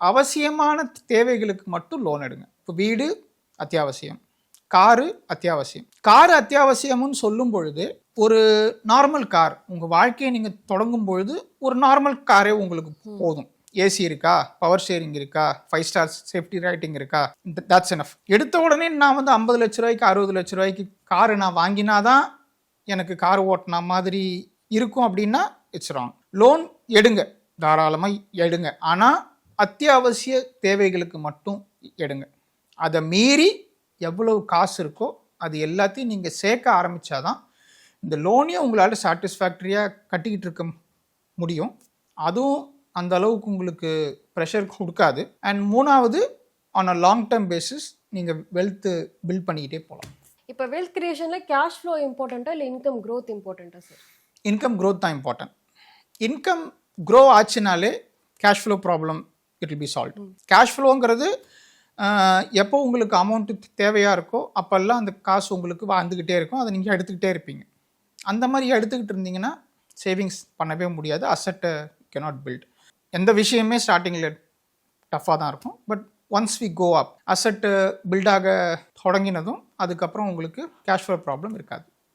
அவசியமான தேவைகளுக்கு மட்டும் லோன் எடுங்க. இப்போ வீடு அத்தியாவசியம், காரு அத்தியாவசியம். காரு அத்தியாவசியம்னு சொல்லும் பொழுது ஒரு நார்மல் கார் உங்கள் வாழ்க்கையை நீங்கள் தொடங்கும் பொழுது ஒரு நார்மல் காரே உங்களுக்கு போதும். ஏசி இருக்கா, பவர் ஷேரிங் இருக்கா, 5 ஸ்டார் சேஃப்டி ரேட்டிங் இருக்கா, தட்ஸ் எனஃப். எடுத்த உடனே நான் வந்து 50 லட்ச ரூபாய்க்கு 60 லட்ச ரூபாய்க்கு காரு நான் வாங்கினாதான் எனக்கு கார் ஓட்டினா மாதிரி இருக்கும் அப்படின்னா இட்ஸ் ராங். லோன் எடுங்க, தாராளமாக எடுங்க, ஆனால் அத்தியாவசிய தேவைகளுக்கு மட்டும் எடுங்க. அதை மீறி எவ்வளவு காசு இருக்கோ அது எல்லாத்தையும் நீங்கள் சேர்க்க ஆரம்பித்தாதான் இந்த லோனையும் உங்களால் சாட்டிஸ்ஃபேக்டரியாக கட்டிக்கிட்டு இருக்க முடியும். அதுவும் அந்த அளவுக்கு உங்களுக்கு ப்ரெஷர் கொடுக்காது. அண்ட் மூணாவது, on a long term basis நீங்கள் வெல்த்து பில்ட் பண்ணிக்கிட்டே போகலாம். இப்போ வெல்த் கிரியேஷனில் கேஷ் ஃப்ளோ இம்பார்ட்டண்ட்டா இல்லை இன்கம் க்ரோத் இம்பார்ட்டண்ட்டா சார்? இன்கம் க்ரோத் தான் இம்பார்ட்டன்ட். இன்கம் க்ரோ ஆச்சுனாலே cash flow problem it will be solve. கேஷ் ஃப்ளோங்கிறது எப்போ உங்களுக்கு அமௌண்ட்டு தேவையாக இருக்கோ அப்போல்லாம் அந்த காசு உங்களுக்கு வந்துக்கிட்டே இருக்கும், அதை நீங்கள் எடுத்துக்கிட்டே இருப்பீங்க. அந்த மாதிரி எடுத்துக்கிட்டு இருந்தீங்கன்னா சேவிங்ஸ் பண்ணவே முடியாது, அசட்டை cannot build. எந்த விஷயமே ஸ்டார்டிங்கில் டஃப்பாக தான் இருக்கும். பட் ஒன்ஸ் வி கோ அப், அசட்டு பில்டாக தொடங்கினதும் அதுக்கப்புறம் உங்களுக்கு கேஷ் ஃப்ளோ ப்ராப்ளம் இருக்காது.